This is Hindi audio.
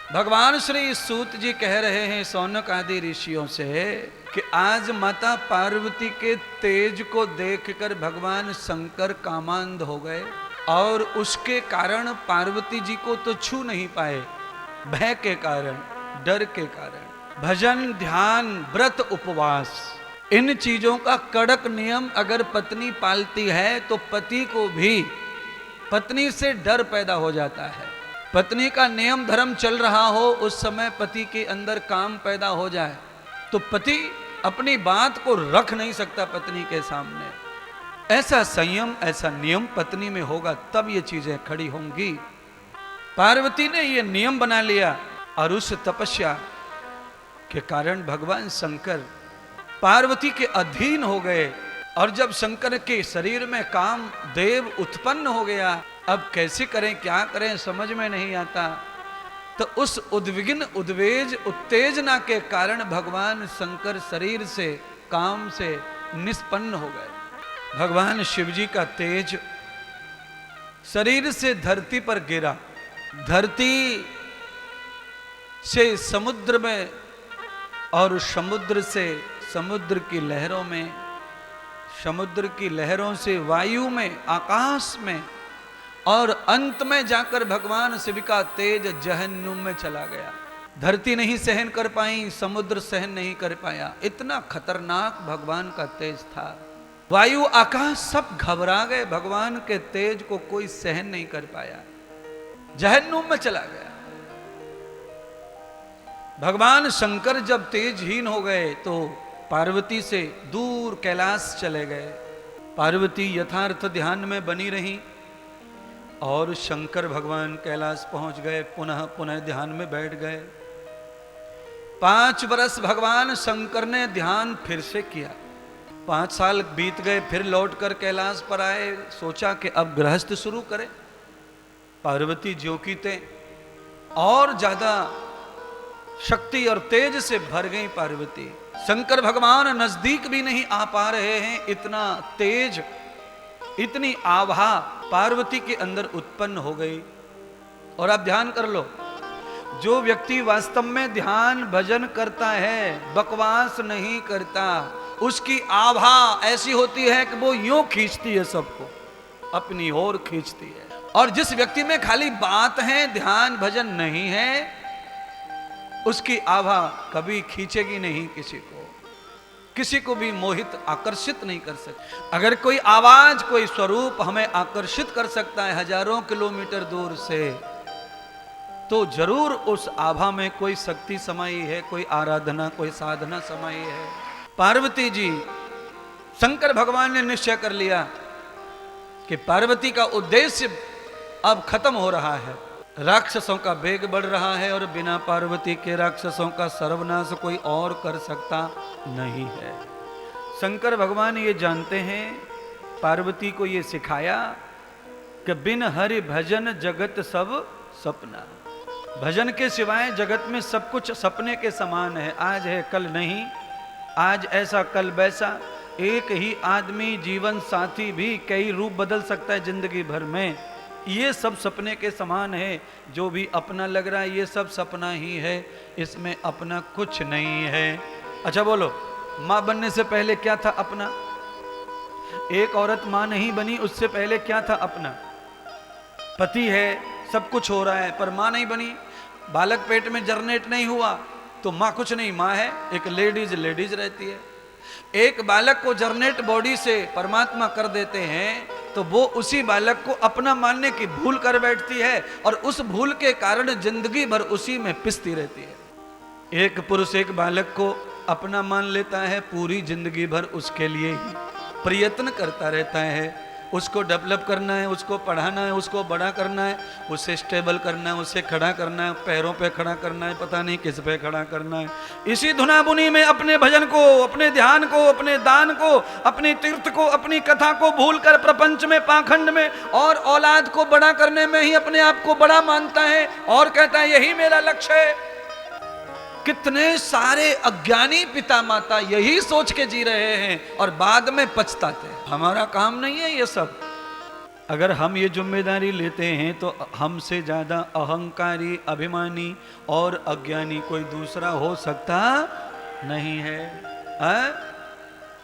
भगवान श्री सूत जी कह रहे हैं शौनक आदि ऋषियों से कि आज माता पार्वती के तेज को देखकर भगवान शंकर कामांध हो गए और उसके कारण पार्वती जी को तो छू नहीं पाए, भय के कारण, डर के कारण। भजन, ध्यान, व्रत, उपवास, इन चीजों का कड़क नियम अगर पत्नी पालती है तो पति को भी पत्नी से डर पैदा हो जाता है। पत्नी का नियम धर्म चल रहा हो, उस समय पति के अंदर काम पैदा हो जाए तो पति अपनी बात को रख नहीं सकता पत्नी के सामने। ऐसा संयम, ऐसा नियम पत्नी में होगा तब ये चीजें खड़ी होंगी। पार्वती ने ये नियम बना लिया और उस तपस्या के कारण भगवान शंकर पार्वती के अधीन हो गए। और जब शंकर के शरीर में काम देव उत्पन्न हो गया, अब कैसे करें, क्या करें, समझ में नहीं आता। तो उस उद्विग्न, उद्वेज, उत्तेजना के कारण भगवान शंकर शरीर से, काम से निष्पन्न हो गए। भगवान शिव जी का तेज शरीर से धरती पर गिरा, धरती से समुद्र में और समुद्र से समुद्र की लहरों में, समुद्र की लहरों से वायु में, आकाश में, और अंत में जाकर भगवान शिव का तेज जहन्नुम में चला गया। धरती नहीं सहन कर पाई, समुद्र सहन नहीं कर पाया, इतना खतरनाक भगवान का तेज था। वायु, आकाश सब घबरा गए, भगवान के तेज को कोई सहन नहीं कर पाया, जहन्नुम में चला गया। भगवान शंकर जब तेजहीन हो गए तो पार्वती से दूर कैलाश चले गए। पार्वती यथार्थ ध्यान में बनी रही और शंकर भगवान कैलाश पहुंच गए, पुनः पुनः ध्यान में बैठ गए। 5 वर्ष भगवान शंकर ने ध्यान फिर से किया। 5 साल बीत गए, फिर लौटकर कैलाश पर आए, सोचा कि अब गृहस्थ शुरू करें। पार्वती ज्यों की त्यों और ज्यादा शक्ति और तेज से भर गई पार्वती। शंकर भगवान नजदीक भी नहीं आ पा रहे हैं, इतना तेज, इतनी आभा पार्वती के अंदर उत्पन्न हो गई। और आप ध्यान कर लो, जो व्यक्ति वास्तव में ध्यान भजन करता है, बकवास नहीं करता, उसकी आभा ऐसी होती है कि वो यूं खींचती है, सबको अपनी ओर खींचती है। और जिस व्यक्ति में खाली बात है, ध्यान भजन नहीं है, उसकी आभा कभी खींचेगी नहीं किसी को, किसी को भी मोहित, आकर्षित नहीं कर सकती। अगर कोई आवाज, कोई स्वरूप हमें आकर्षित कर सकता है हजारों किलोमीटर दूर से, तो जरूर उस आभा में कोई शक्ति समाई है, कोई आराधना, कोई साधना समाई है। पार्वती जी, शंकर भगवान ने निश्चय कर लिया कि पार्वती का उद्देश्य अब खत्म हो रहा है, राक्षसों का वेग बढ़ रहा है और बिना पार्वती के राक्षसों का सर्वनाश कोई और कर सकता नहीं है। शंकर भगवान ये जानते हैं, पार्वती को ये सिखाया कि बिन हरि भजन जगत सब सपना। भजन के सिवाय जगत में सब कुछ सपने के समान है। आज है कल नहीं, आज ऐसा कल वैसा। एक ही आदमी, जीवन साथी भी कई रूप बदल सकता है जिंदगी भर में। ये सब सपने के समान है। जो भी अपना लग रहा है ये सब सपना ही है, इसमें अपना कुछ नहीं है। अच्छा बोलो, माँ बनने से पहले क्या था अपना? एक औरत माँ नहीं बनी, उससे पहले क्या था अपना? पति है, सब कुछ हो रहा है, पर माँ नहीं बनी। बालक पेट में जरनेट नहीं हुआ तो माँ कुछ नहीं, माँ है। एक लेडीज लेडीज रहती है। एक बालक को जरनेट बॉडी से परमात्मा कर देते हैं तो वो उसी बालक को अपना मानने की भूल कर बैठती है और उस भूल के कारण जिंदगी भर उसी में पिसती रहती है। एक पुरुष एक बालक को अपना मान लेता है, पूरी जिंदगी भर उसके लिए ही प्रयत्न करता रहता है। उसको डेवलप करना है, उसको पढ़ाना है, उसको बड़ा करना है, उसे स्टेबल करना है, उसे खड़ा करना है, पैरों पे खड़ा करना है, पता नहीं किस पे खड़ा करना है। इसी धुनाबुनी में अपने भजन को, अपने ध्यान को, अपने दान को, अपनी तीर्थ को, अपनी कथा को भूलकर प्रपंच में, पाखंड में और औलाद को बड़ा करने में ही अपने आप को बड़ा मानता है और कहता है यही मेरा लक्ष्य है। कितने सारे अज्ञानी पिता माता यही सोच के जी रहे हैं और बाद में पछताते हैं। हमारा काम नहीं है ये सब। अगर हम ये जिम्मेदारी लेते हैं तो हमसे ज़्यादा अहंकारी, अभिमानी और अज्ञानी कोई दूसरा हो सकता नहीं है।